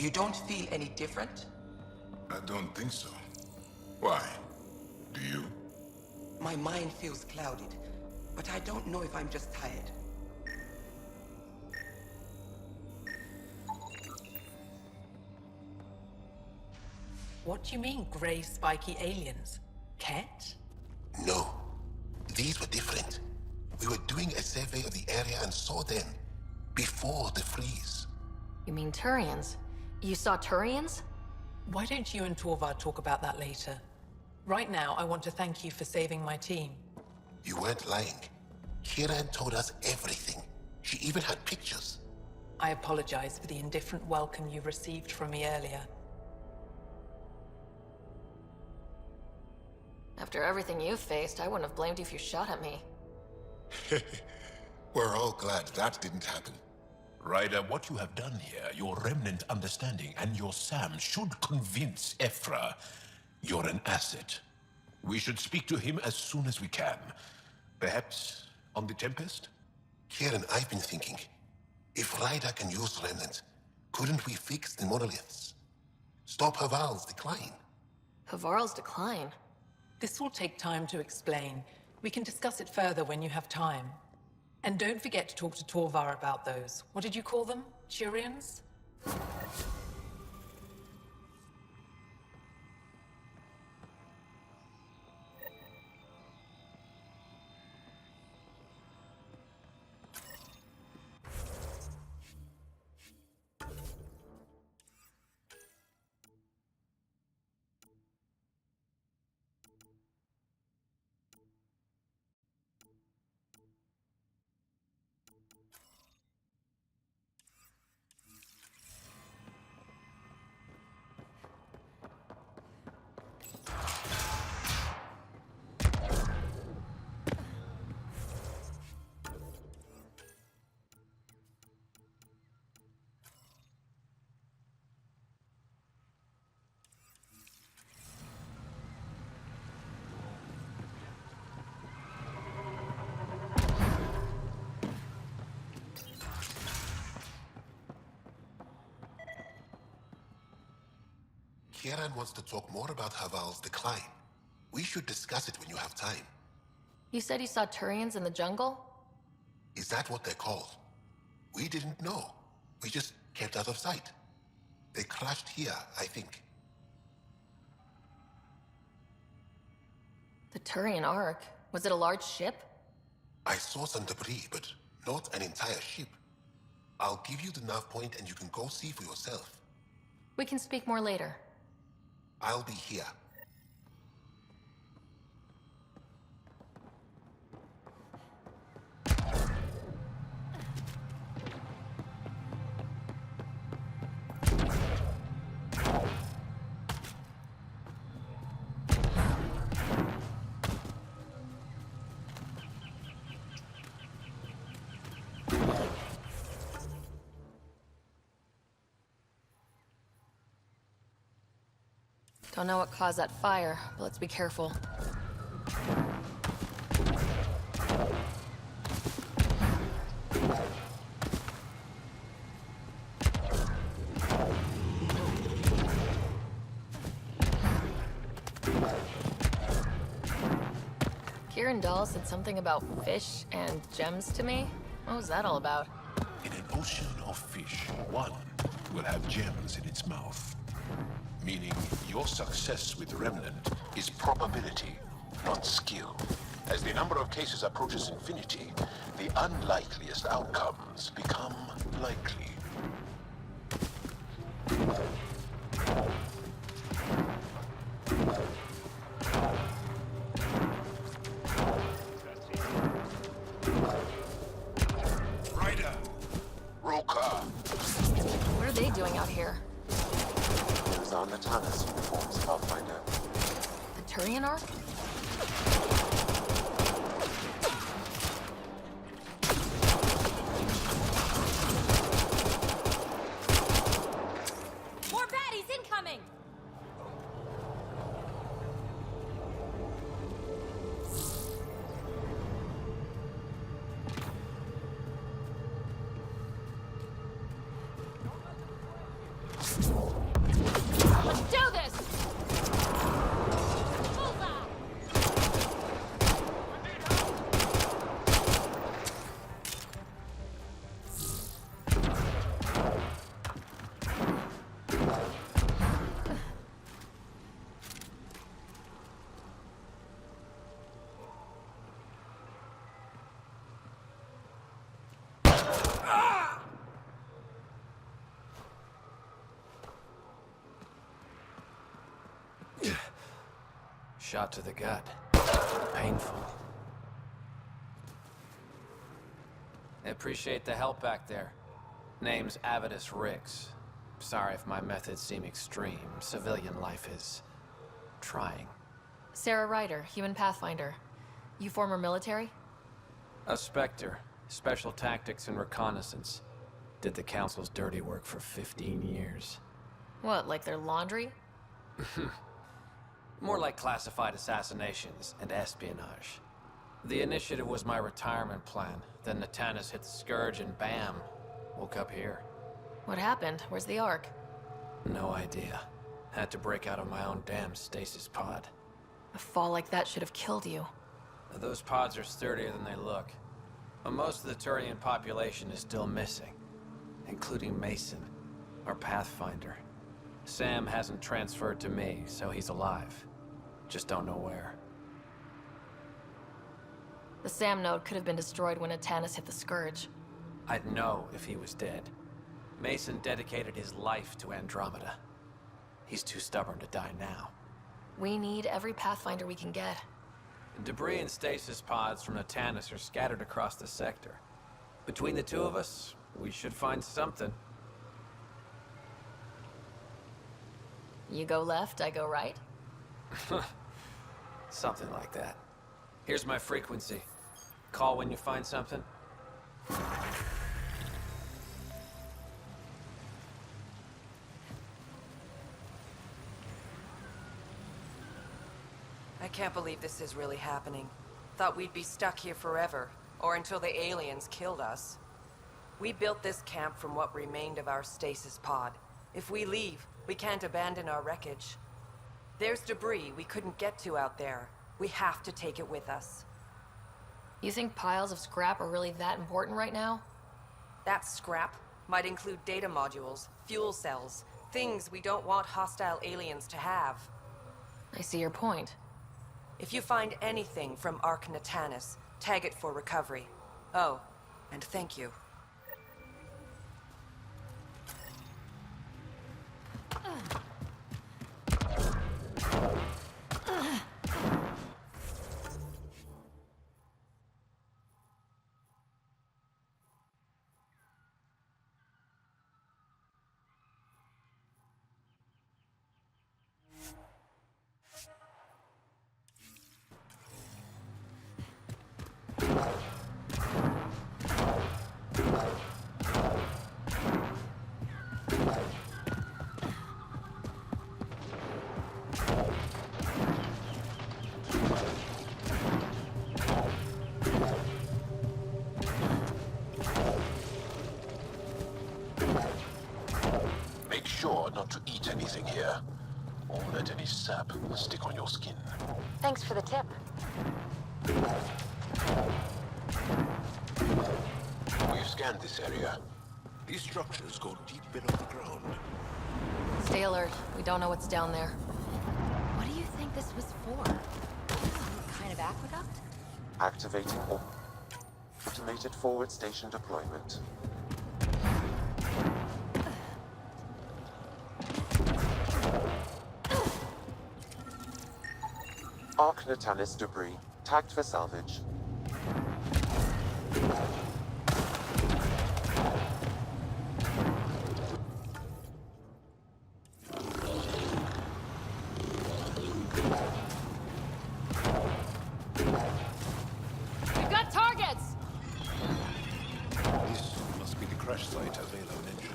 You don't feel any different? I don't think so. Why? Do you? My mind feels clouded, but I don't know if I'm just tired. What do you mean, grey spiky aliens? Ket? No. These were different. We were doing a survey of the area and saw them before the freeze. You mean Turians? You saw Turians? Why don't you and Torvar talk about that later? Right now, I want to thank you for saving my team. You weren't lying. Kiran told us everything. She even had pictures. I apologize for the indifferent welcome you received from me earlier. After everything you've faced, I wouldn't have blamed you if you shot at me. We're all glad that didn't happen. Ryder, what you have done here, your remnant understanding and your Sam should convince Ephra you're an asset. We should speak to him as soon as we can. Perhaps on the Tempest? Kiran, I've been thinking, if Ryder can use remnants, couldn't we fix the monoliths? Stop Haval's decline? Havarl's decline? This will take time to explain. We can discuss it further when you have time. And don't forget to talk to Torvar about those. What did you call them? Turians? Kiran wants to talk more about Haval's decline. We should discuss it when you have time. You said you saw Turians in the jungle? Is that what they're called? We didn't know. We just kept out of sight. They crashed here, I think. The Turian Ark? Was it a large ship? I saw some debris, but not an entire ship. I'll give you the nav point and you can go see for yourself. We can speak more later. I'll be here. Don't know what caused that fire, but let's be careful. Kiran Dahl said something about fish and gems to me. What was that all about? In an ocean of fish, one will have gems in its mouth. Meaning your success with Remnant is probability, not skill. As the number of cases approaches infinity, the unlikeliest outcomes become likely. Ryder! Roka! What are they doing out here? On the Tanas uniforms, I'll find out. The Turian Ark? More baddies incoming! shot to the gut. Painful. I appreciate the help back there. Name's Avidus Rix. Sorry if my methods seem extreme. Civilian life is trying. Sarah Ryder, human pathfinder. You former military? A Spectre. Special tactics and reconnaissance. Did the Council's dirty work for 15 years. What, like their laundry? More like classified assassinations and espionage. The initiative was my retirement plan. Then Natanis hit the Scourge and bam, woke up here. What happened? Where's the Ark? No idea. Had to break out of my own damn stasis pod. A fall like that should have killed you. Those pods are sturdier than they look. But most of the Turian population is still missing, including Mason, our Pathfinder. Sam hasn't transferred to me, so he's alive. Just don't know where. The Sam node could have been destroyed when Natanis hit the Scourge. I'd know if he was dead. Mason dedicated his life to Andromeda. He's too stubborn to die now. We need every Pathfinder we can get. Debris and stasis pods from Natanis are scattered across the sector. Between the two of us, we should find something. You go left, I go right? Something like that. Here's my frequency. Call when you find something. I can't believe this is really happening. Thought we'd be stuck here forever, or until the aliens killed us. We built this camp from what remained of our stasis pod. If we leave, we can't abandon our wreckage. There's debris we couldn't get to out there. We have to take it with us. You think piles of scrap are really that important right now? That scrap might include data modules, fuel cells, things we don't want hostile aliens to have. I see your point. If you find anything from Ark Natanis, tag it for recovery. Oh, and thank you. Make sure not to eat anything here, or let any sap stick on your skin. Thanks for the tip. We've scanned this area. These structures go deep below the ground. Stay alert. We don't know what's down there. What do you think this was for? Some kind of aqueduct? Activating automated forward station deployment. Ark Natalis debris, tagged for salvage. We've got targets! This must be the crash site Avelo mentioned.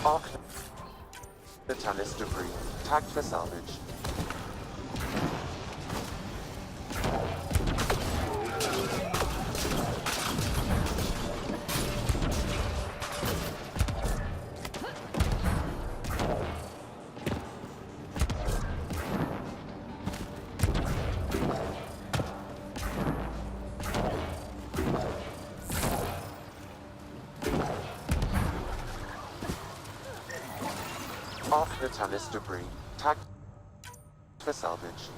Ark Natalis debris, tagged for salvage. Ark Natalis debris, tagged for salvage.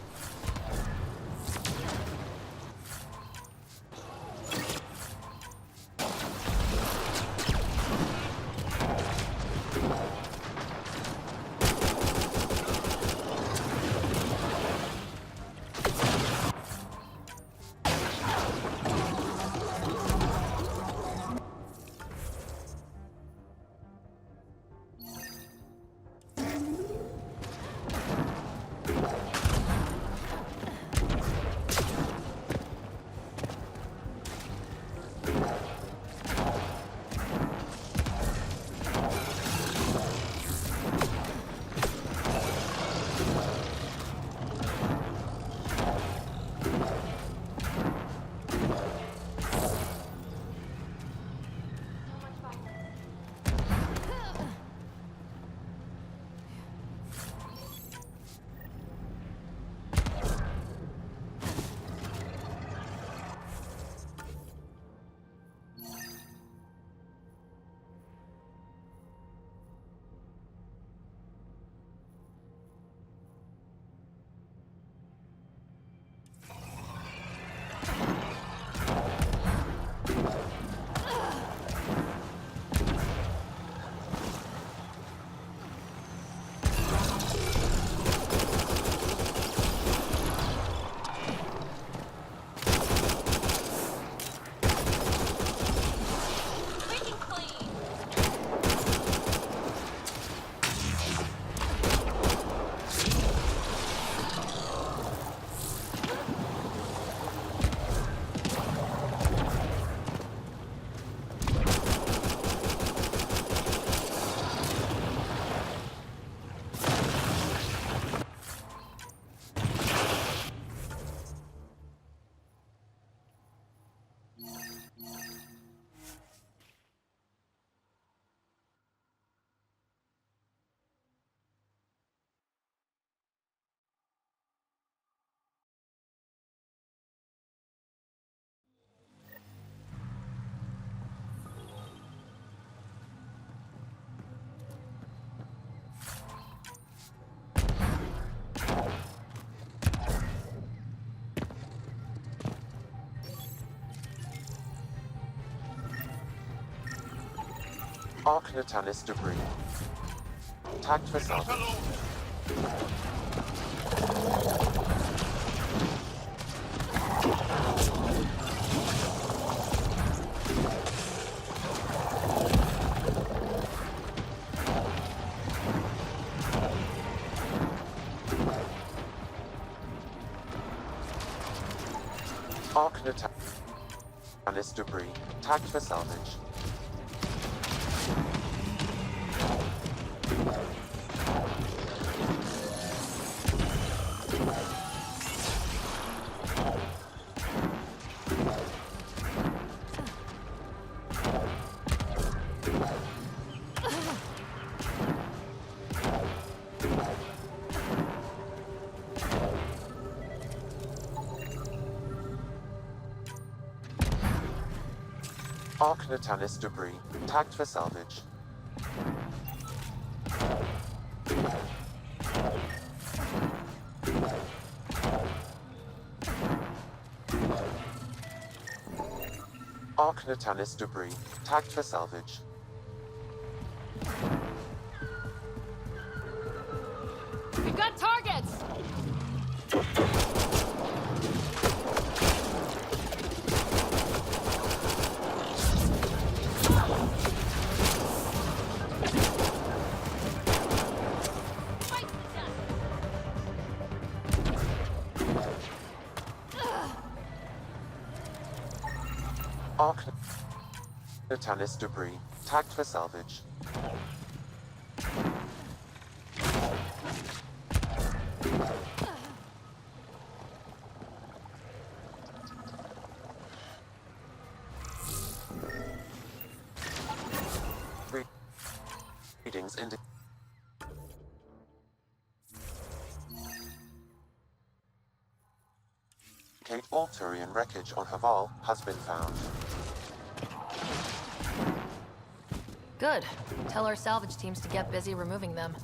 Arc Natalis debris. Tagged for salvage. Arc Natalis debris. Tagged for salvage. Arc Natalis debris. Tagged for salvage. Arc Natalis debris. Tagged for salvage. We've got targets! Arc Natalis debris. Tagged for salvage. Readings indicate all Turian wreckage on Haval has been found. Good. Tell our salvage teams to get busy removing them.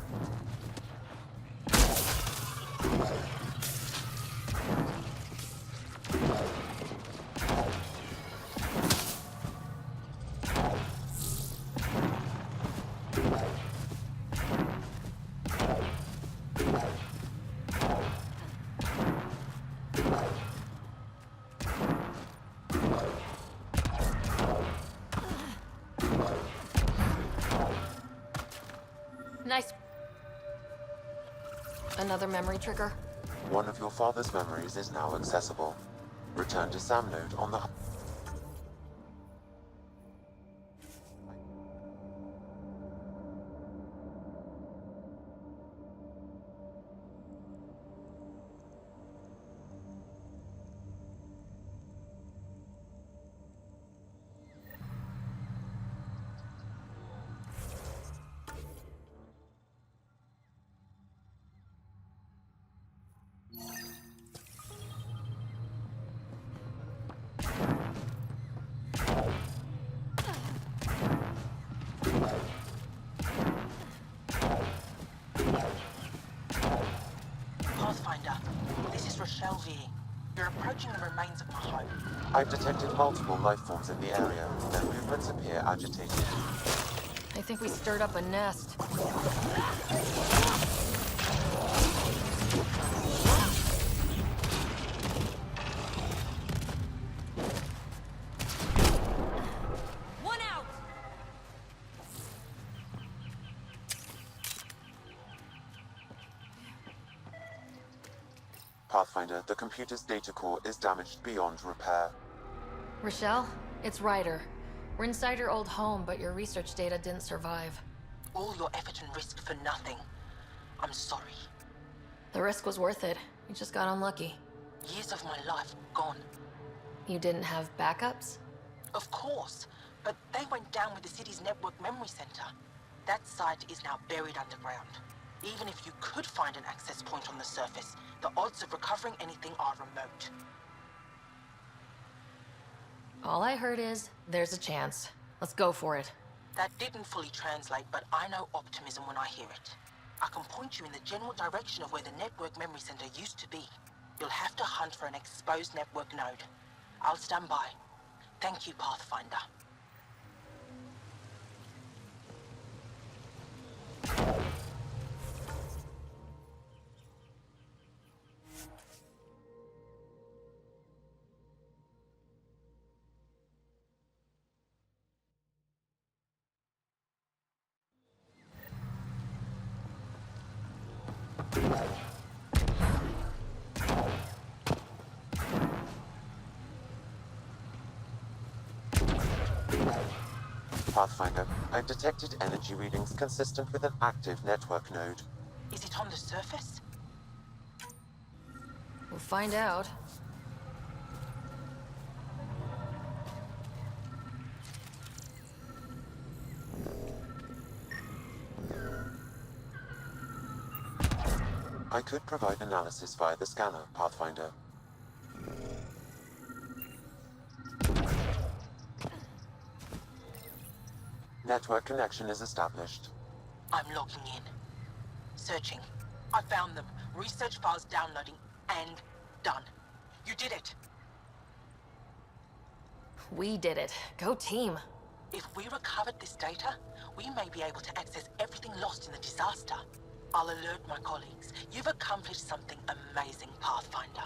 another memory trigger? One of your father's memories is now accessible. Return to Sam node on the... Pathfinder, this is Rochelle V. You're approaching the remains of my home. I've detected multiple life forms in the area. Their movements appear agitated. I think we stirred up a nest. One out! Pathfinder, the computer's data core is damaged beyond repair. Rochelle, it's Ryder. We're inside your old home, but your research data didn't survive. All your effort and risk for nothing. I'm sorry. The risk was worth it. You just got unlucky. Years of my life gone. You didn't have backups? Of course, but they went down with the city's network memory center. That site is now buried underground. Even if you could find an access point on the surface, the odds of recovering anything are remote. All I heard is, there's a chance. Let's go for it. That didn't fully translate, but I know optimism when I hear it. I can point you in the general direction of where the network memory center used to be. You'll have to hunt for an exposed network node. I'll stand by. Thank you, Pathfinder. Pathfinder, I've detected energy readings consistent with an active network node. Is it on the surface? We'll find out. I could provide analysis via the scanner, Pathfinder. Network connection is established. I'm logging in. Searching. I found them. Research files downloading and done. You did it. We did it. Go team. If we recovered this data, we may be able to access everything lost in the disaster. I'll alert my colleagues. You've accomplished something amazing, Pathfinder.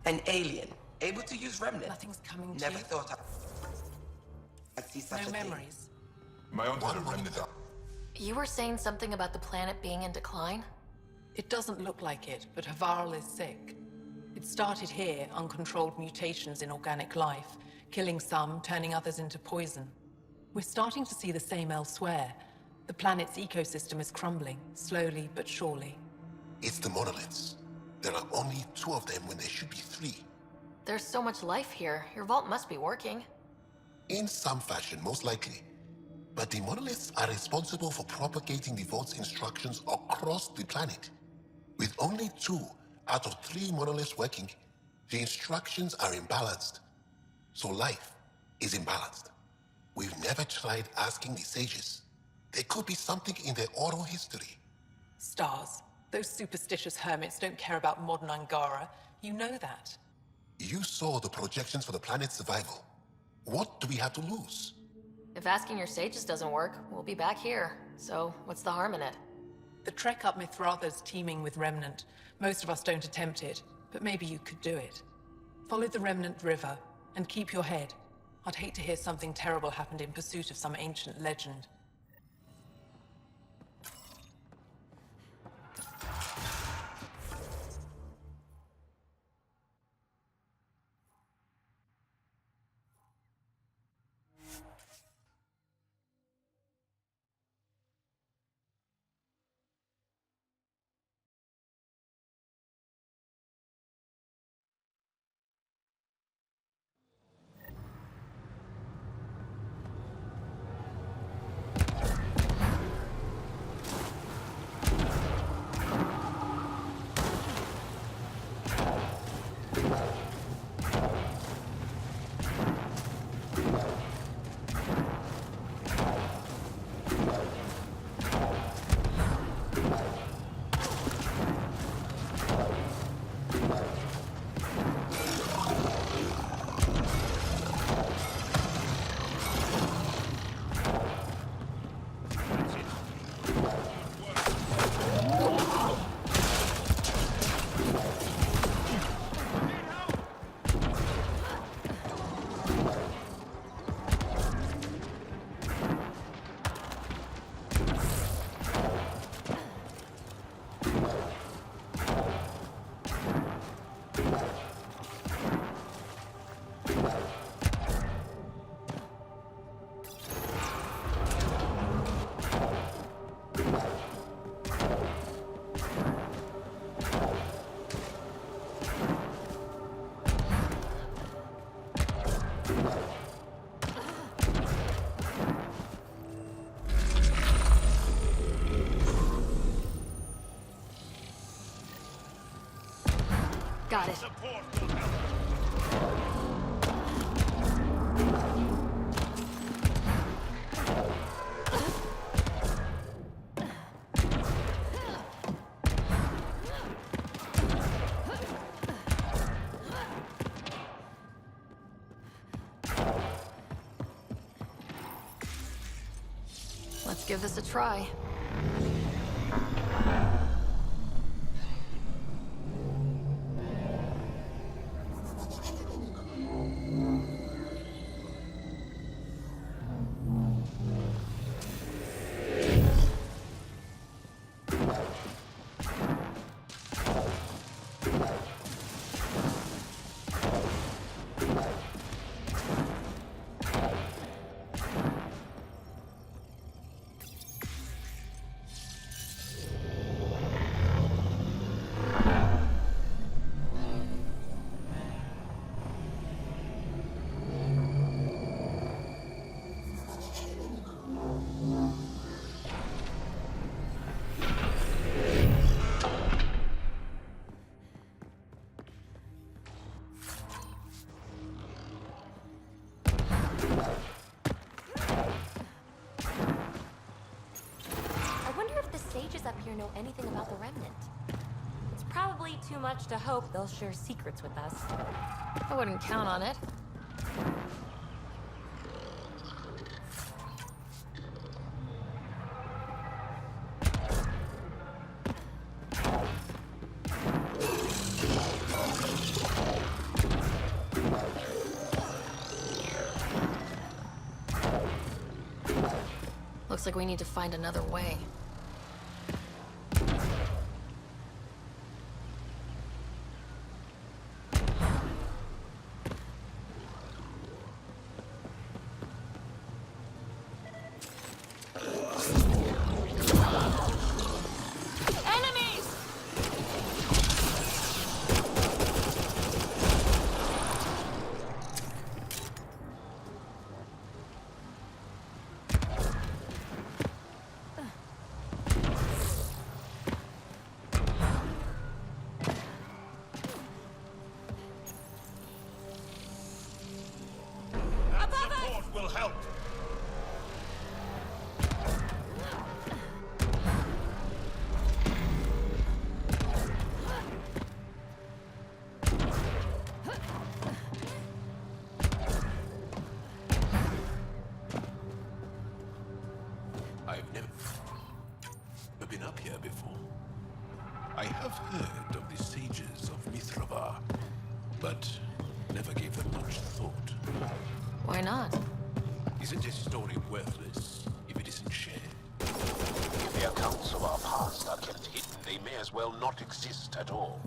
An alien, able to use remnant. Nothing's coming to Never you. thought I'd see such No a thing. memories. My own had a remnant. You were saying something about the planet being in decline? It doesn't look like it, but Havarl is sick. It started here, uncontrolled mutations in organic life, killing some, turning others into poison. We're starting to see the same elsewhere. The planet's ecosystem is crumbling, slowly but surely. It's the monoliths. There are only 2 of them when there should be 3. There's so much life here. Your vault must be working. In some fashion, most likely. But the monoliths are responsible for propagating the vault's instructions across the planet. With only 2 out of 3 monoliths working, the instructions are imbalanced. So life is imbalanced. We've never tried asking the sages. There could be something in their oral history. Stars. Those superstitious hermits don't care about modern Angara. You know that. You saw the projections for the planet's survival. What do we have to lose? If asking your sages doesn't work, we'll be back here. So, what's the harm in it? The trek up Mithratha's teeming with Remnant. Most of us don't attempt it, but maybe you could do it. Follow the Remnant River, and keep your head. I'd hate to hear something terrible happened in pursuit of some ancient legend. Got it. Let's give this a try. Up here know anything about the Remnant. It's probably too much to hope they'll share secrets with us. I wouldn't count on it. Looks like we need to find another way. help! I've never been up here before. I have heard of the sages of Mithravar, but never gave them much thought. Why not? Isn't a story worthless if it isn't shared? If the accounts of our past are kept hidden, they may as well not exist at all.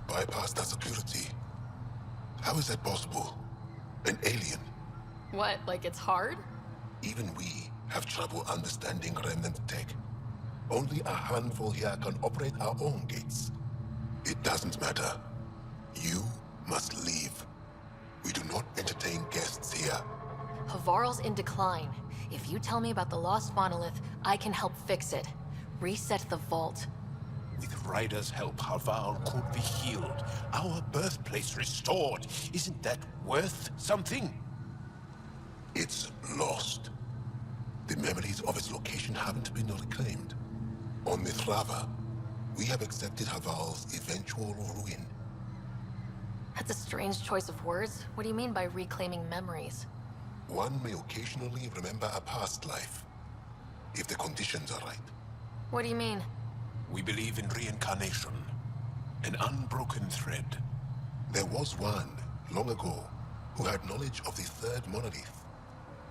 Bypass that security. How is that possible? An alien? What, like it's hard? Even we have trouble understanding remnant tech. Only a handful here can operate our own gates. It doesn't matter. You must leave. We do not entertain guests here. Havarl's in decline. If you tell me about the lost monolith, I can help fix it. Reset the vault. With Ryder's help, Havarl could be healed. Our birthplace restored. Isn't that worth something? It's lost. The memories of its location haven't been reclaimed. On Mithrava, we have accepted Havarl's eventual ruin. That's a strange choice of words. What do you mean by reclaiming memories? One may occasionally remember a past life, if the conditions are right. What do you mean? We believe in reincarnation, an unbroken thread. There was one, long ago, who had knowledge of the third monolith.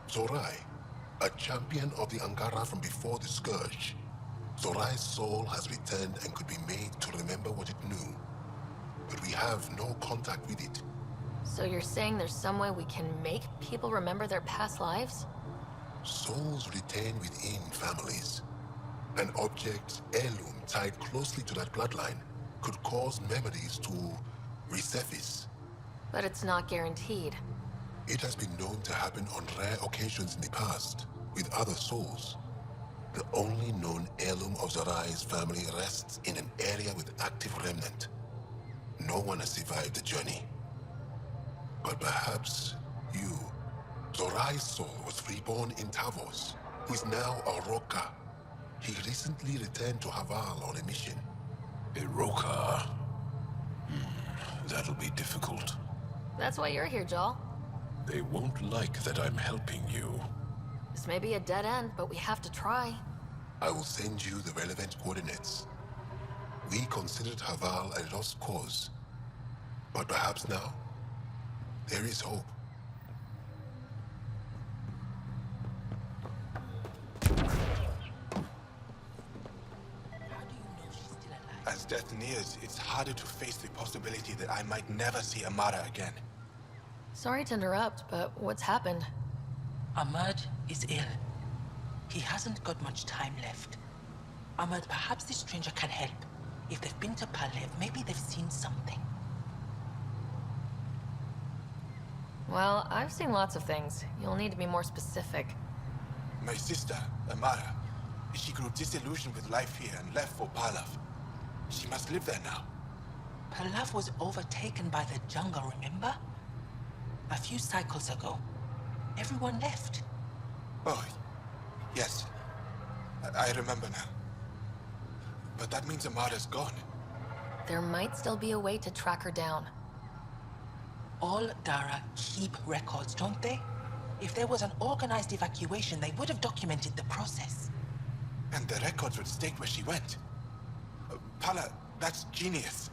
Zorai, a champion of the Angara from before the Scourge. Zorai's soul has returned and could be made to remember what it knew. But we have no contact with it. So you're saying there's some way we can make people remember their past lives? Souls retain within families. An object, heirloom, tied closely to that bloodline could cause memories to resurface. But it's not guaranteed. It has been known to happen on rare occasions in the past, with other souls. The only known heirloom of Zorai's family rests in an area with active remnant. No one has survived the journey. But perhaps you. Zorai's soul was reborn in Tavos, who is now a Roka. He recently returned to Havarl on a mission. A Roka. That'll be difficult. That's why you're here, Jal. They won't like that I'm helping you. This may be a dead end, but we have to try. I will send you the relevant coordinates. We considered Havarl a lost cause. But perhaps now, there is hope. As death nears, it's harder to face the possibility that I might never see Amara again. Sorry to interrupt, but what's happened? Ahmad is ill. He hasn't got much time left. Ahmad, perhaps this stranger can help. If they've been to Palev, maybe they've seen something. Well, I've seen lots of things. You'll need to be more specific. My sister, Amara, she grew disillusioned with life here and left for Palav. She must live there now. Palav was overtaken by the jungle, remember? A few cycles ago. Everyone left. Oh, yes. I remember now. But that means Amara's gone. There might still be a way to track her down. All Dara keep records, don't they? If there was an organized evacuation, they would have documented the process. And the records would state where she went. Paula, that's genius.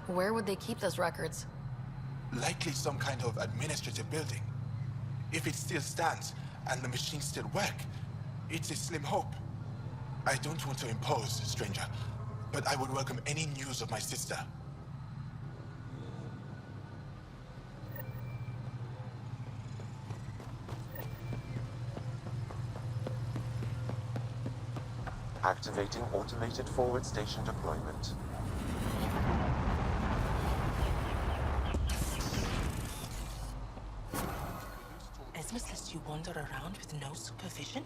Where would they keep those records? Likely some kind of administrative building. If it still stands, and the machines still work, it's a slim hope. I don't want to impose, stranger, but I would welcome any news of my sister. Activating automated forward station deployment. Esmus lets you wander around with no supervision?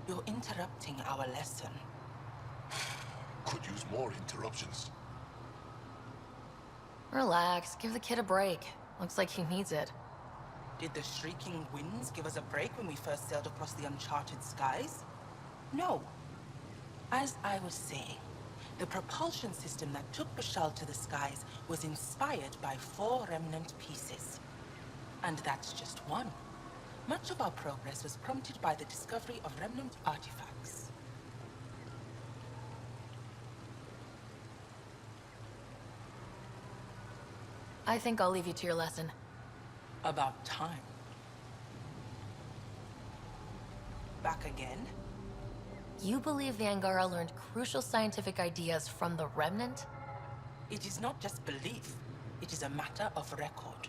You're interrupting our lesson. Could use more interruptions. Relax, give the kid a break. Looks like he needs it. Did the shrieking winds give us a break when we first sailed across the uncharted skies? No. As I was saying, the propulsion system that took Bashal to the skies was inspired by 4 remnant pieces. And that's just one. Much of our progress was prompted by the discovery of remnant artifacts. I think I'll leave you to your lesson. About time. Back again? You believe the Angara learned crucial scientific ideas from the Remnant? It is not just belief. It is a matter of record.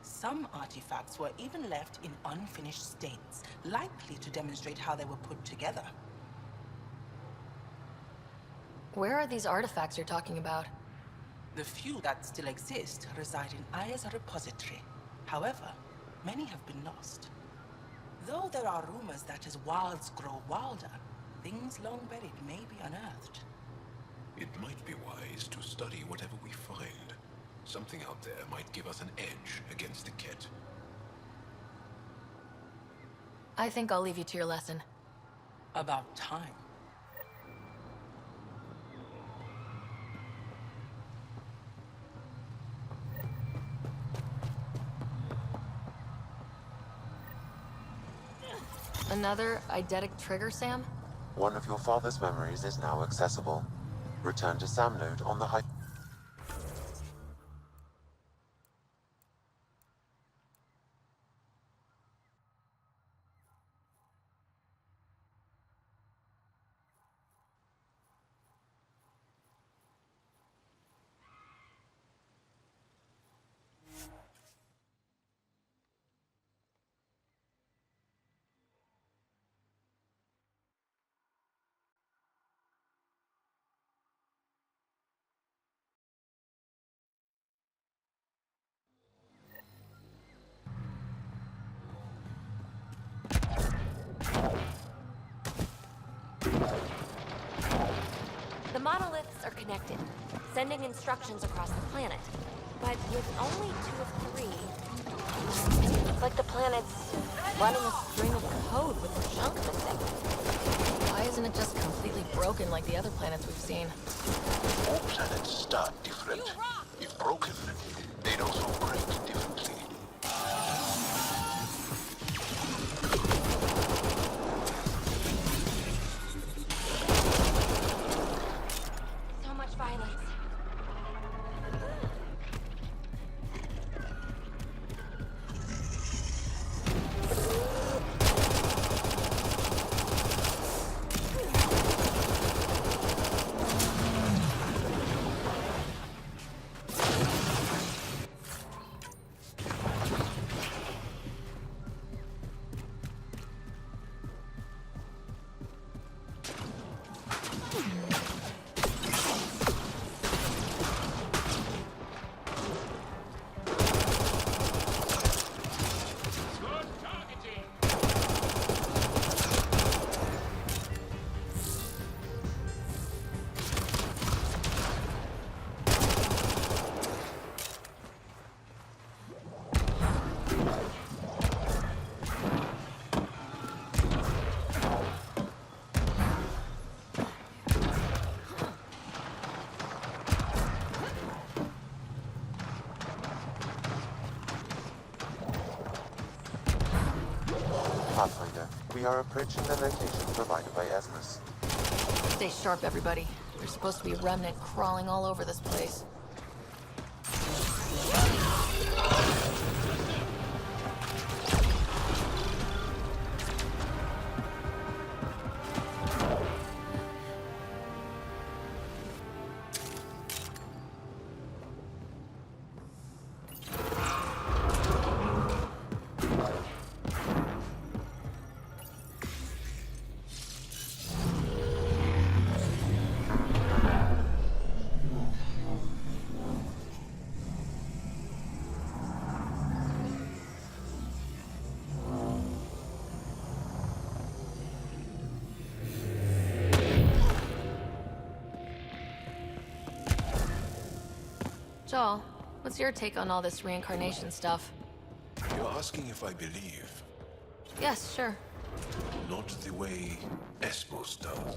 Some artifacts were even left in unfinished states, likely to demonstrate how they were put together. Where are these artifacts you're talking about? The few that still exist reside in Aya's repository. However, many have been lost. Though there are rumors that as wilds grow wilder, things long buried may be unearthed. It might be wise to study whatever we find. Something out there might give us an edge against the Ket. I think I'll leave you to your lesson. About time. Another eidetic trigger, Sam? One of your father's memories is now accessible. Return to Sam node on the high... The monoliths are connected, sending instructions across the planet. But with only 2 of 3, it's like the planet's running a string of code with a chunk missing. Why isn't it just completely broken like the other planets we've seen? All planets start different. If broken, they'd also break differently. So much violence. Pathfinder, we are approaching the location provided by Esmus. Stay sharp, everybody. There's supposed to be a remnant crawling all over this place. Joel, what's your take on all this reincarnation stuff? You're asking if I believe, Yes, sure. not the way Esmos does.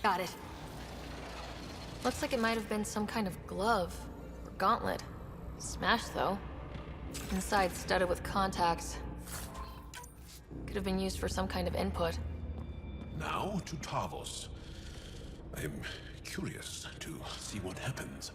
Got it. Looks like it might have been some kind of glove or gauntlet. Smashed, though. Inside studded with contacts. Could have been used for some kind of input. Now to Tavos. I'm curious to see what happens.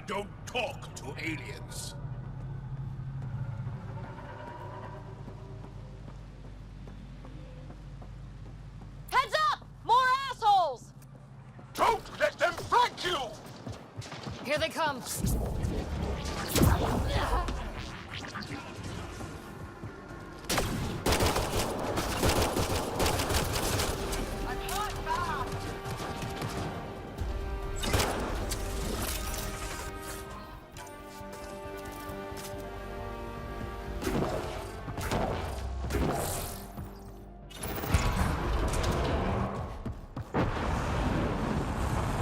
Don't talk to aliens. Heads up! More assholes! Don't let them flank you! Here they come.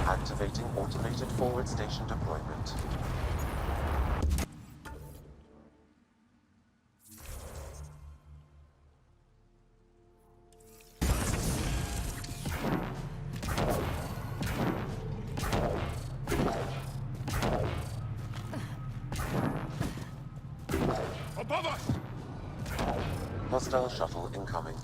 Activating automated forward station deployment. Hostile shuttle incoming.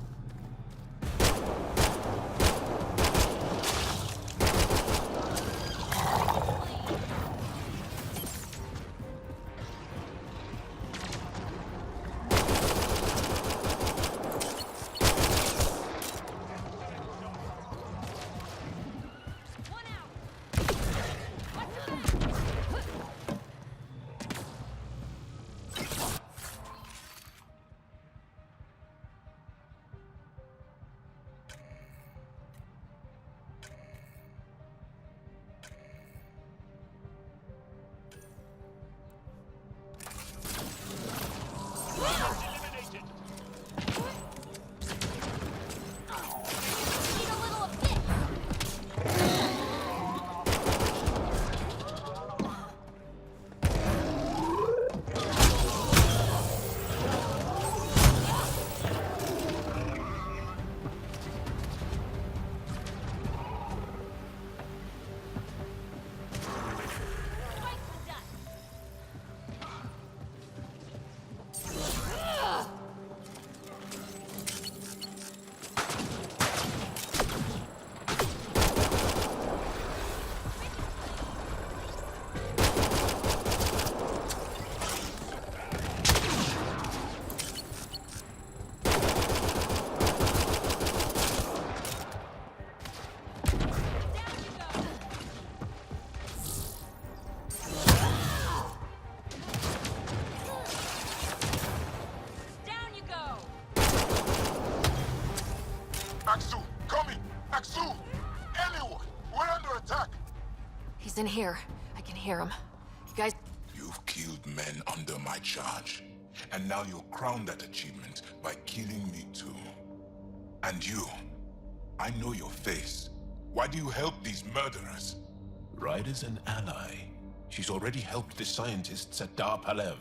Aksu, coming! Aksu! Anyone! We're under attack! He's in here. I can hear him. You guys... You've killed men under my charge. And now you'll crown that achievement by killing me too. And you, I know your face. Why do you help these murderers? Ryder's an ally. She's already helped the scientists at Dar Palev.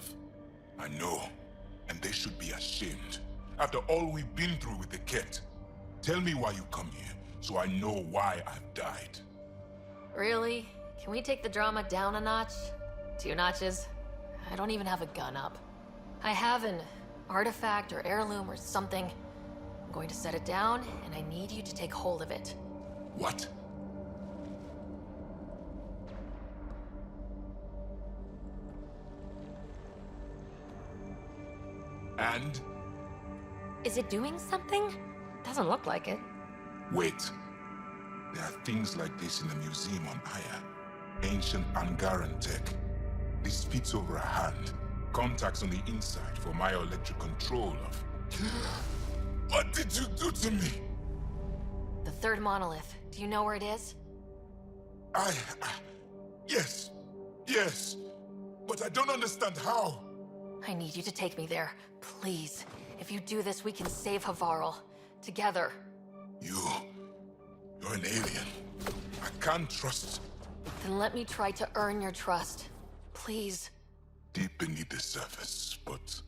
I know, and they should be ashamed. After all we've been through with the Ket. Tell me why you come here, so I know why I've died. Really? Can we take the drama down a notch? 2 notches? I don't even have a gun up. I have an artifact or heirloom or something. I'm going to set it down, and I need you to take hold of it. What? And? Is it doing something? Doesn't look like it. Wait. There are things like this in the museum on Aya. Ancient Angaran tech. This fits over a hand. Contacts on the inside for myoelectric control of... What did you do to me? The 3rd monolith. Do you know where it is? Yes. Yes. But I don't understand how. I need you to take me there. Please. If you do this, we can save Havarl. Together. You're an alien. I can't trust... Then let me try to earn your trust. Please. Deep beneath the surface, but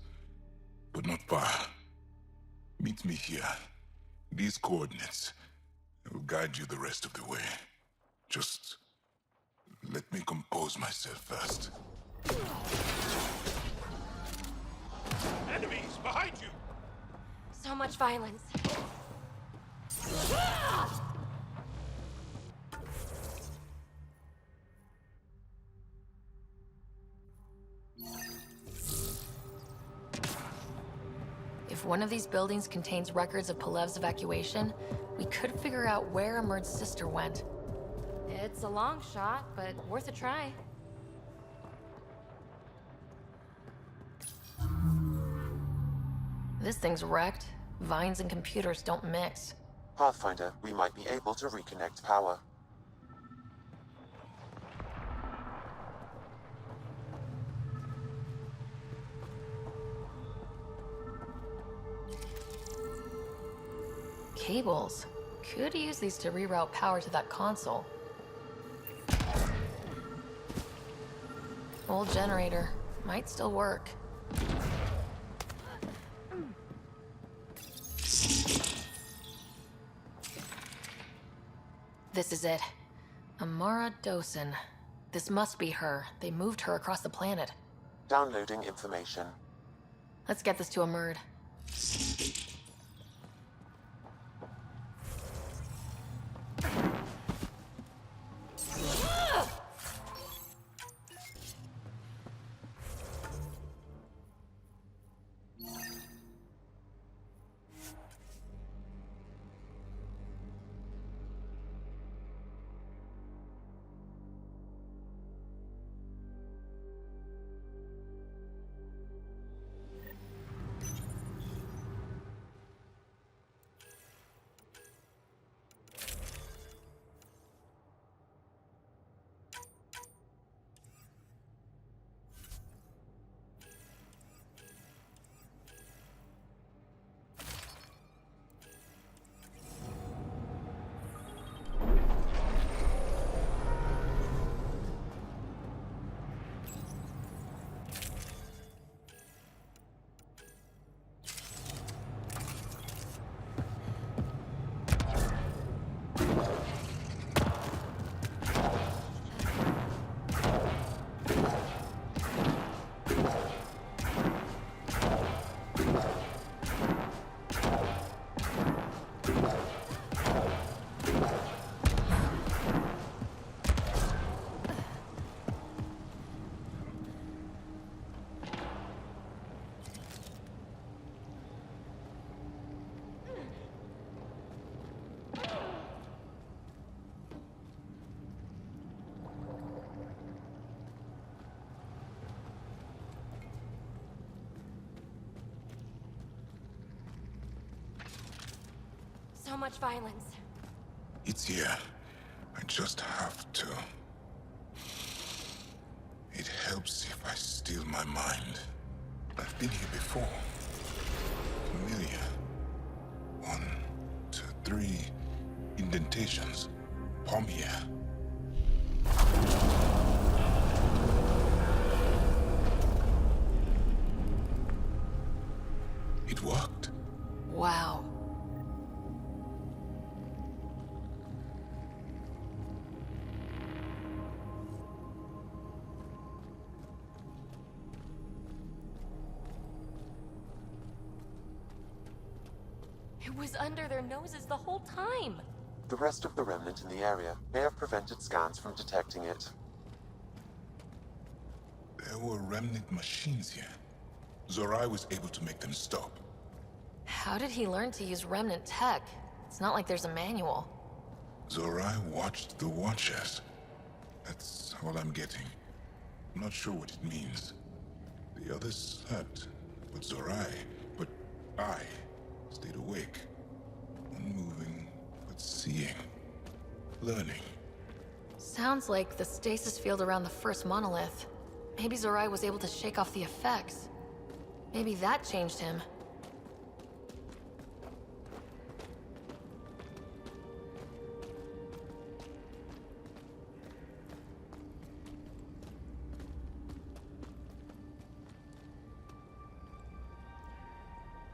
not far. Meet me here. These coordinates will guide you the rest of the way. Just let me compose myself first. Enemies behind you! So much violence. If one of these buildings contains records of Palev's evacuation, we could figure out where Emer's sister went. It's a long shot, but worth a try. This thing's wrecked. Vines and computers don't mix. Pathfinder, we might be able to reconnect power. Cables. Could use these to reroute power to that console. Old generator. Might still work. This is it. Amara Dosen. This must be her. They moved her across the planet. Downloading information. Let's get this to Amurd. So much violence. It's here. I just have to. It helps if I steal my mind. I've been here before. Familiar. 1, 2, 3 indentations. Palm here. It worked. Wow. It was under their noses the whole time. The rest of the remnant in the area may have prevented scans from detecting it. There were remnant machines here. Zorai was able to make them stop. How did he learn to use remnant tech? It's not like there's a manual. Zorai watched the Watchers. That's all I'm getting. I'm not sure what it means. The others slept, but I stayed awake. Unmoving, but seeing. Learning. Sounds like the stasis field around the first monolith. Maybe Zorai was able to shake off the effects. Maybe that changed him.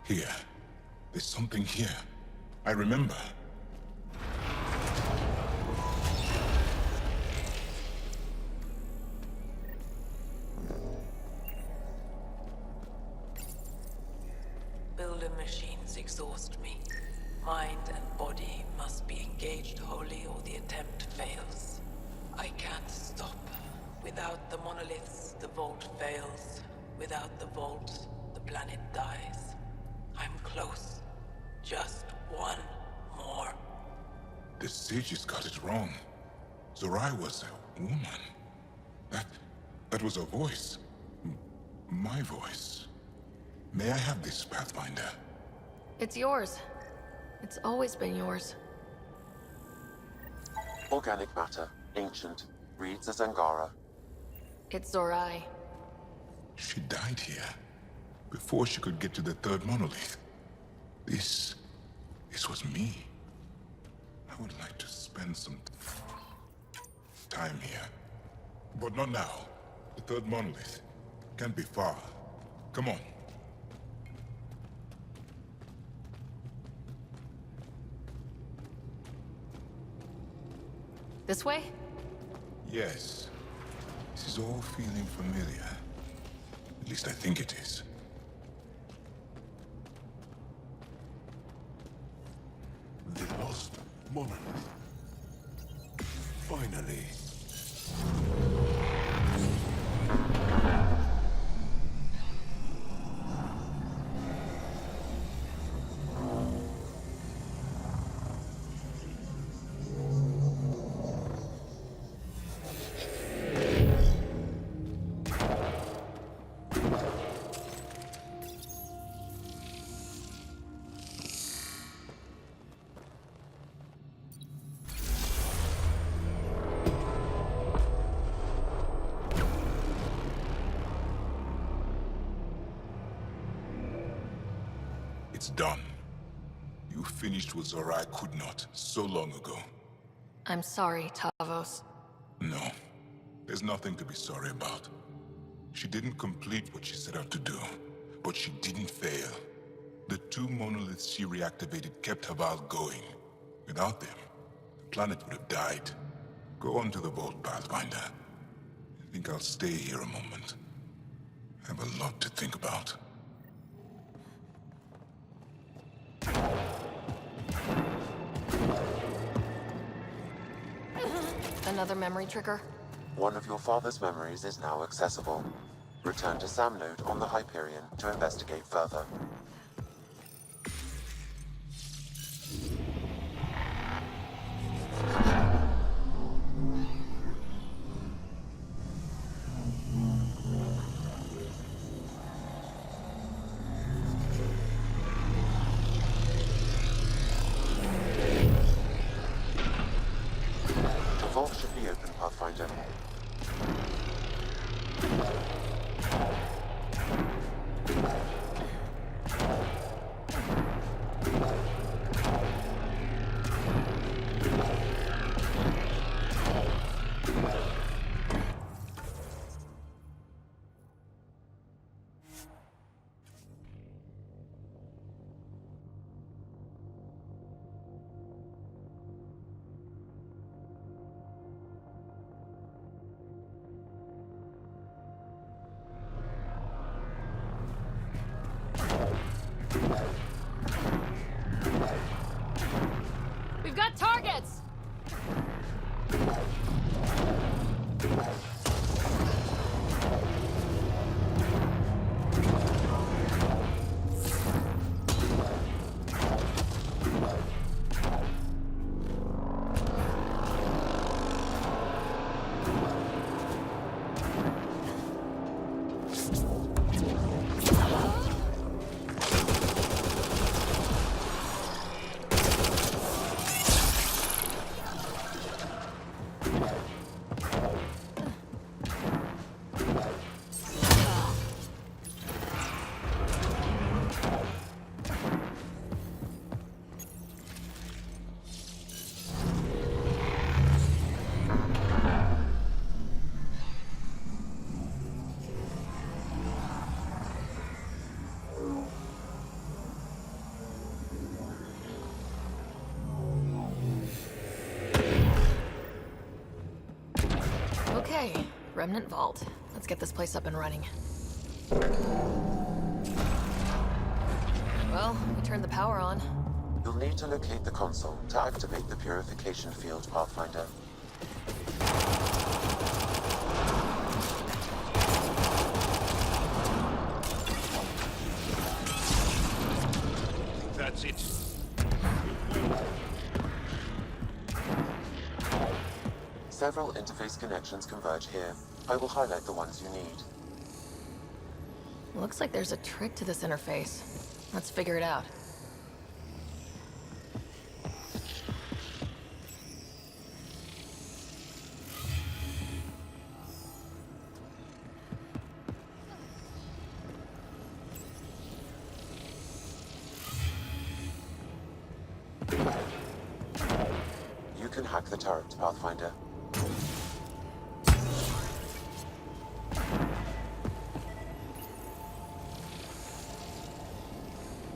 Here. There's something here. I remember. Builder machines exhaust me. Mind and body must be engaged wholly or the attempt fails. I can't stop. Without the monoliths, the vault fails. Without the vault, the planet dies. I'm close. Just one more. The sages got it wrong. Zorai was a woman. That was a voice. My voice. May I have this, Pathfinder? It's yours. It's always been yours. Organic matter, ancient, reads as Angara. It's Zorai. She died here. Before she could get to the third monolith. This was me. I would like to spend some time here. But not now. The third monolith can't be far. Come on. This way? Yes. This is all feeling familiar. At least I think it is. monolith. Finally. It's done. You finished what Zorai could not so long ago. I'm sorry, Tavos. No, there's nothing to be sorry about. She didn't complete what she set out to do, but she didn't fail. The two monoliths she reactivated kept Haval going. Without them, the planet would have died. Go on to the vault, Pathfinder. I think I'll stay here a moment. I have a lot to think about. Another memory trigger? One of your father's memories is now accessible. Return to Sam Node on the Hyperion to investigate further. The vault should be open, Pathfinder. We've got targets! Okay, Remnant Vault. Let's get this place up and running. Well, we turned the power on. You'll need to locate the console to activate the purification field, Pathfinder. That's it. Several interface connections converge here. I will highlight the ones you need. Looks like there's a trick to this interface. Let's figure it out. You can hack the turret, Pathfinder.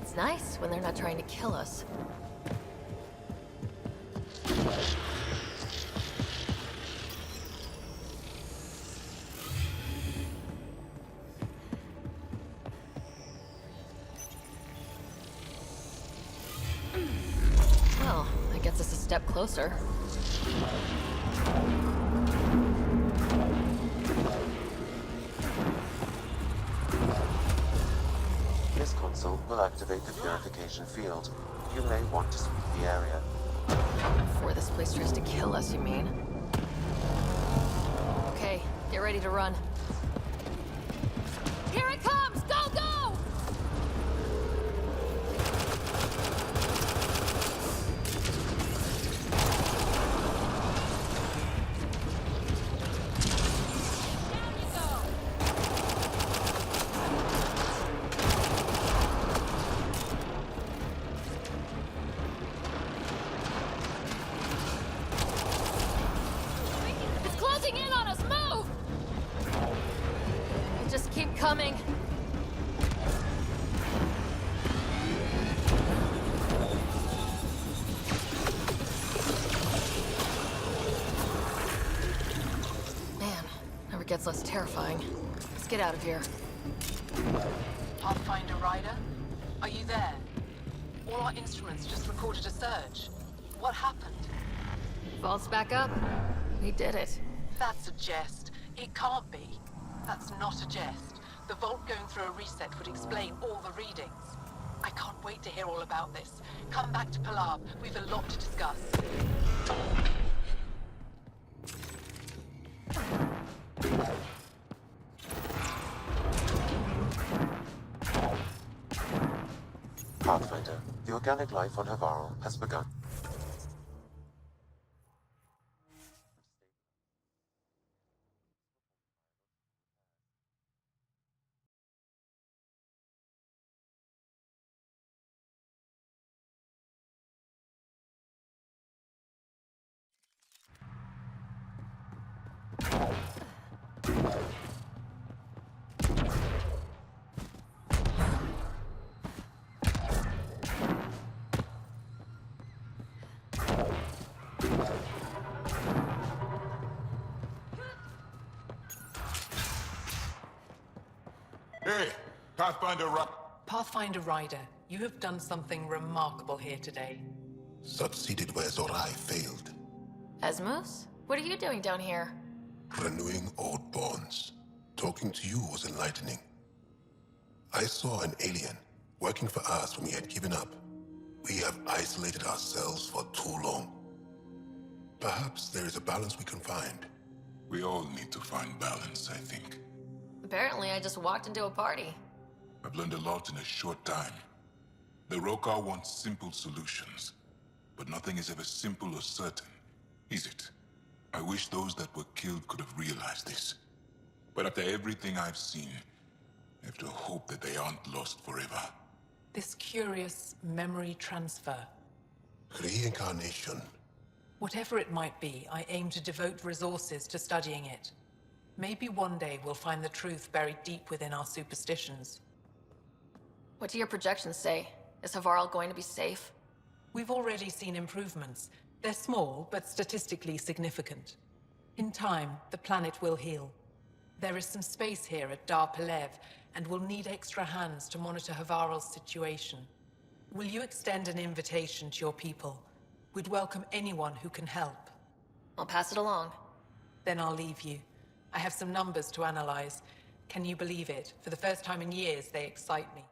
It's nice when they're not trying to kill us. Well, that gets us a step closer. This console will activate the purification field. You may want to sweep the area. Before this place tries to kill us, you mean? Okay, get ready to run. Here it comes! Go, go! It's closing in on us! Move! Just keep coming. Man, never gets less terrifying. Let's get out of here. Pathfinder Rider? Are you there? All our instruments just recorded a surge. What happened? Vault's back up. We did it. That's a jest. It can't be. That's not a jest. The vault going through a reset would explain all the readings. I can't wait to hear all about this. Come back to Palab. We've a lot to discuss. Pathfinder, the organic life on Havarl has begun. Hey, Pathfinder Rider, you have done something remarkable here today. Succeeded where Zorai failed. Asmus? What are you doing down here? Renewing old bonds. Talking to you was enlightening. I saw an alien working for us when we had given up. We have isolated ourselves for too long. Perhaps there is a balance we can find. We all need to find balance, I think. Apparently, I just walked into a party. I've learned a lot in a short time. The Rokar wants simple solutions, but nothing is ever simple or certain, is it? I wish those that were killed could have realized this. But after everything I've seen, I have to hope that they aren't lost forever. This curious memory transfer. Reincarnation. Whatever it might be, I aim to devote resources to studying it. Maybe one day we'll find the truth buried deep within our superstitions. What do your projections say? Is Havarl going to be safe? We've already seen improvements. They're small, but statistically significant. In time, the planet will heal. There is some space here at Dar Pelev, and we'll need extra hands to monitor Havarl's situation. Will you extend an invitation to your people? We'd welcome anyone who can help. I'll pass it along. Then I'll leave you. I have some numbers to analyze. Can you believe it? For the first time in years, they excite me.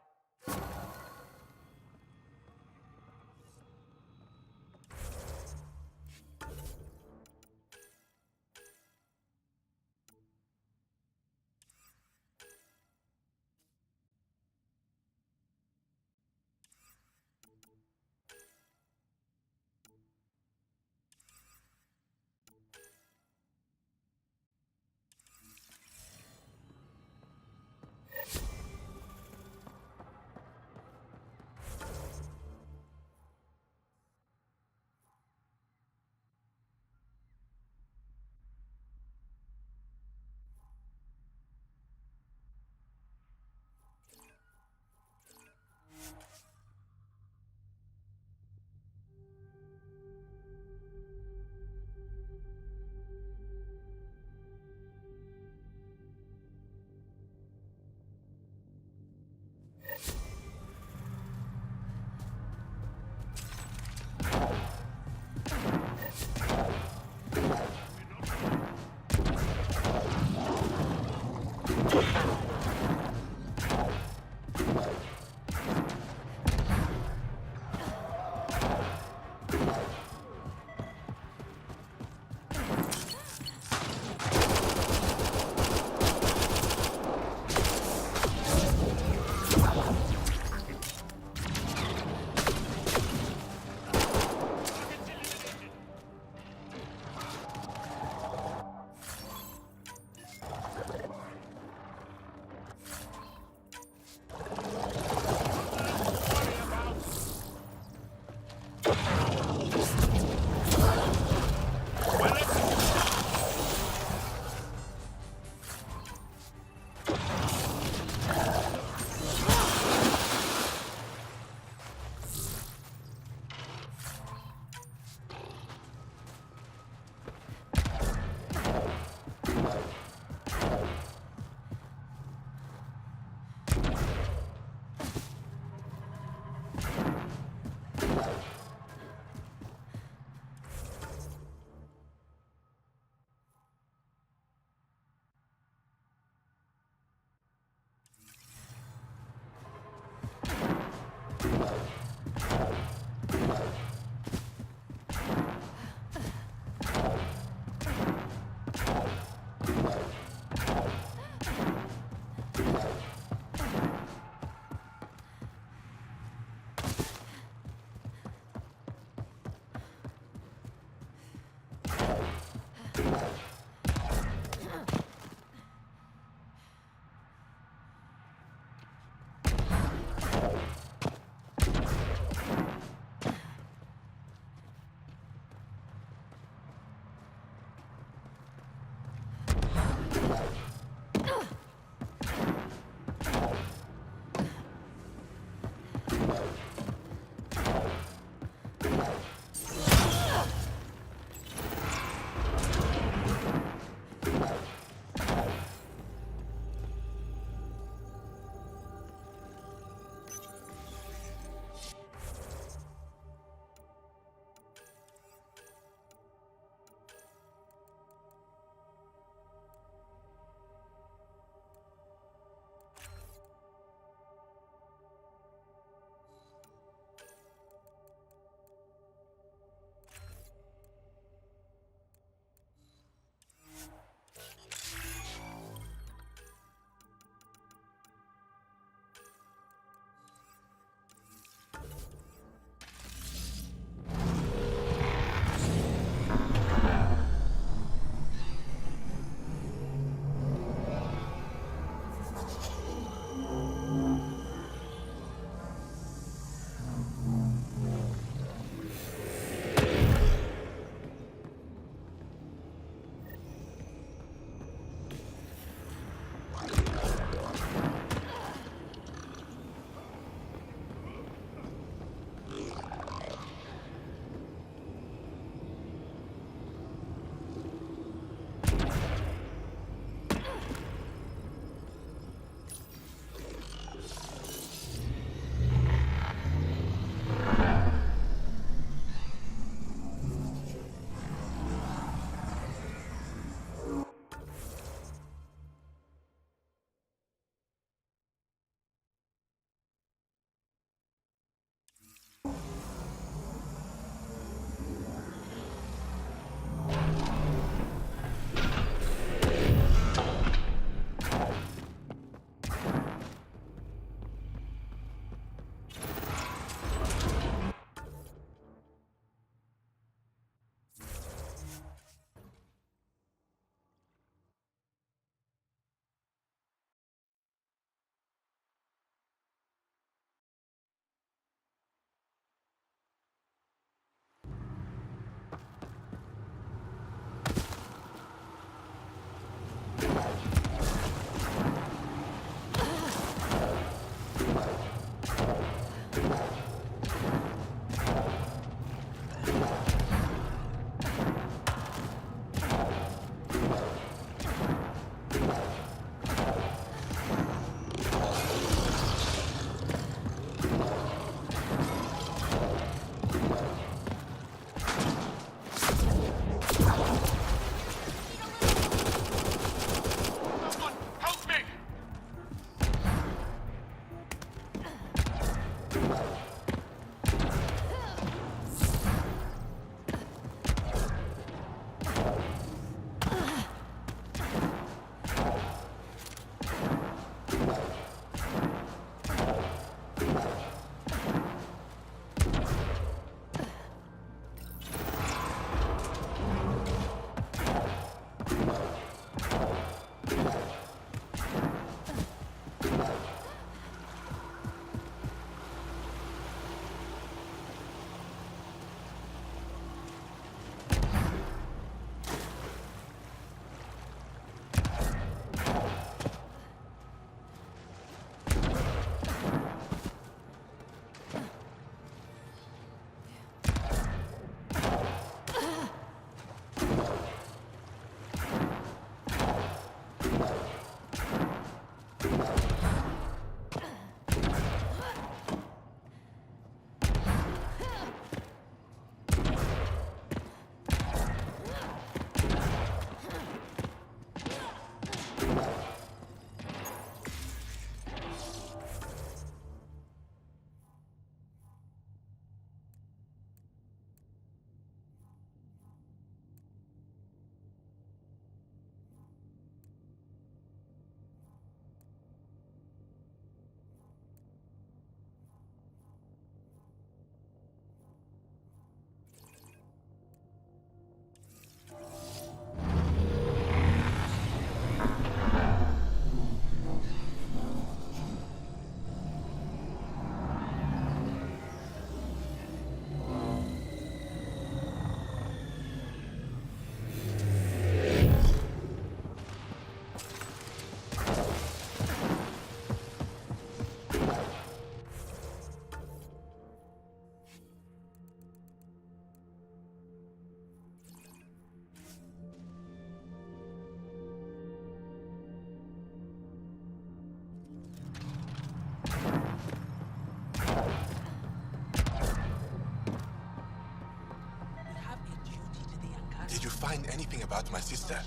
Did you find anything about my sister?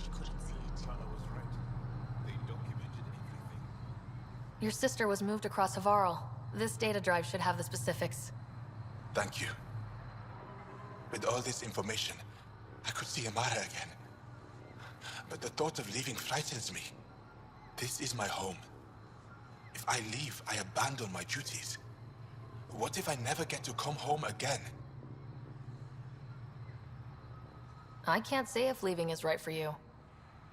Your sister was moved across Havarl. This data drive should have the specifics. Thank you. With all this information, I could see Amara again. But the thought of leaving frightens me. This is my home. If I leave, I abandon my duties. What if I never get to come home again? I can't say if leaving is right for you.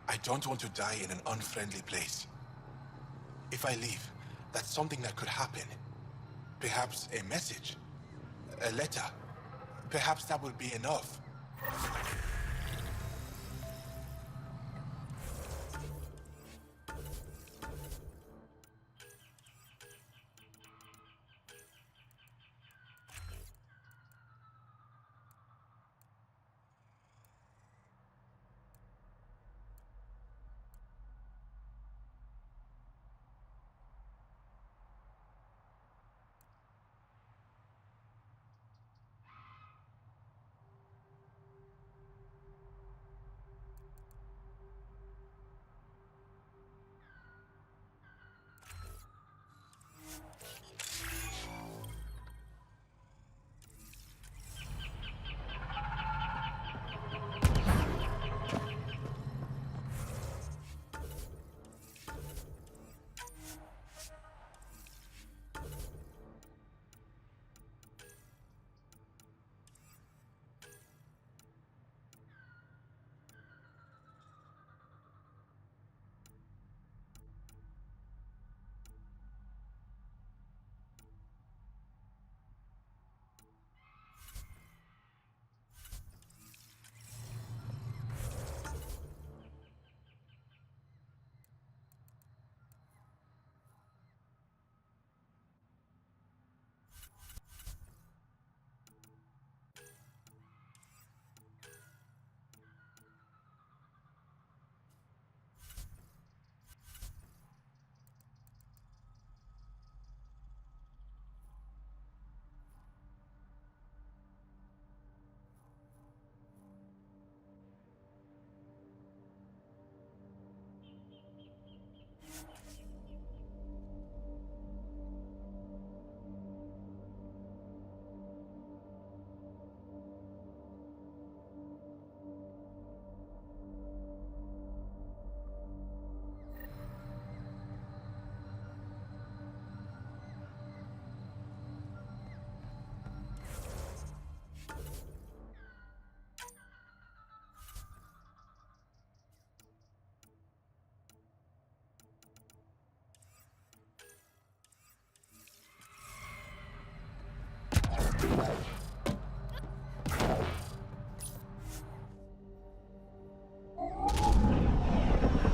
I don't want to die in an unfriendly place. If I leave, that's something that could happen. Perhaps a message, a letter. Perhaps that will be enough.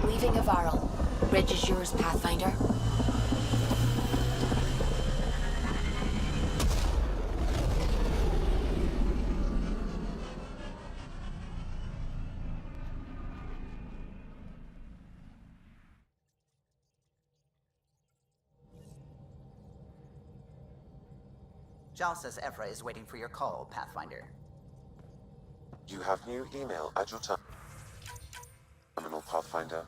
Leaving Havarl. Reg is yours, Pathfinder. Jal says Evra is waiting for your call, Pathfinder. You have new email at your terminal, Pathfinder.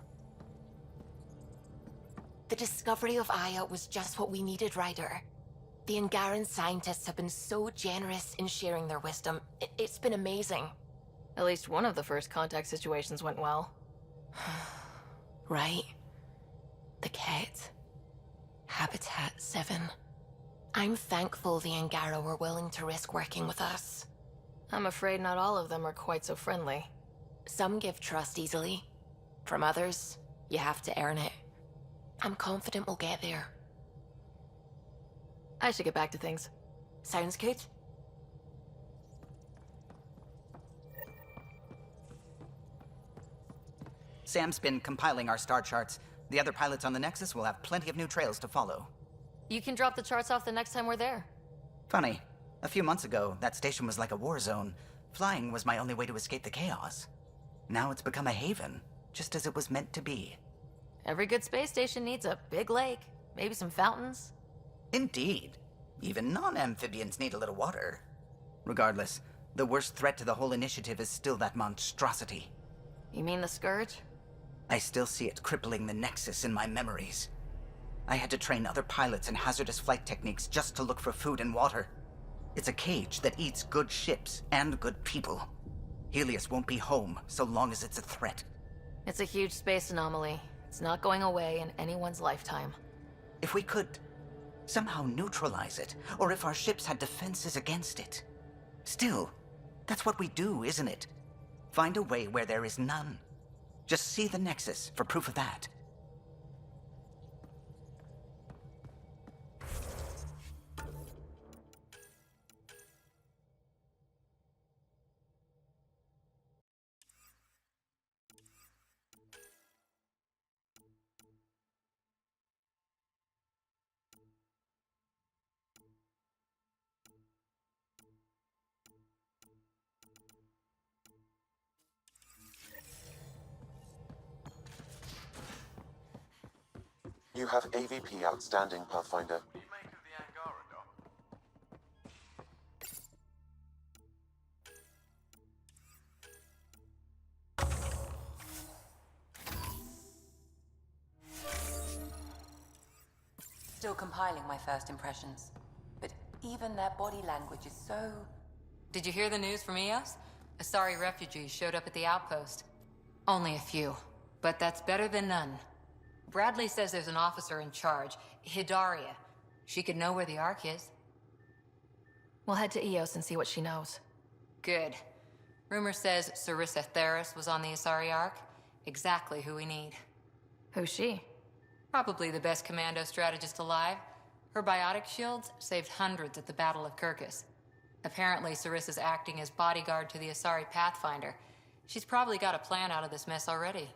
The discovery of Aya was just what we needed, Ryder. The Angaran scientists have been so generous in sharing their wisdom. It's been amazing. At least one of the first contact situations went well. Right? The Ket. Habitat 7. I'm thankful the Angara were willing to risk working with us. I'm afraid not all of them are quite so friendly. Some give trust easily. From others, you have to earn it. I'm confident we'll get there. I should get back to things. Sounds good. Sam's been compiling our star charts. The other pilots on the Nexus will have plenty of new trails to follow. You can drop the charts off the next time we're there. Funny. A few months ago, that station was like a war zone. Flying was my only way to escape the chaos. Now it's become a haven, just as it was meant to be. Every good space station needs a big lake, maybe some fountains. Indeed. Even non-amphibians need a little water. Regardless, The worst threat to the whole initiative is still that monstrosity. You mean the Scourge? I still see it crippling the Nexus in my memories. I had to train other pilots in hazardous flight techniques just to look for food and water. It's a cage that eats good ships and good people. Helios won't be home so long as it's a threat. It's a huge space anomaly. It's not going away in anyone's lifetime. If we could somehow neutralize it, or if our ships had defenses against it. Still, that's what we do, isn't it? Find a way where there is none. Just see the Nexus for proof of that. You have AVP outstanding, Pathfinder. Still compiling my first impressions. But even their body language is so... Did you hear the news from Eos? Asari refugees showed up at the outpost. Only a few, but that's better than none. Bradley says there's an officer in charge, Hidaria. She could know where the Ark is. We'll head to Eos and see what she knows. Good. Rumor says Sarissa Theris was on the Asari Ark. Exactly who we need. Who's she? Probably the best commando strategist alive. Her biotic shields saved hundreds at the Battle of Kirkus. Apparently, Sarissa's acting as bodyguard to the Asari Pathfinder. She's probably got a plan out of this mess already.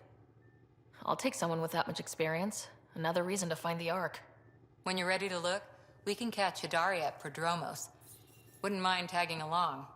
I'll take someone with that much experience. Another reason to find the Ark. When you're ready to look, we can catch Hidaria at Prodromos. Wouldn't mind tagging along.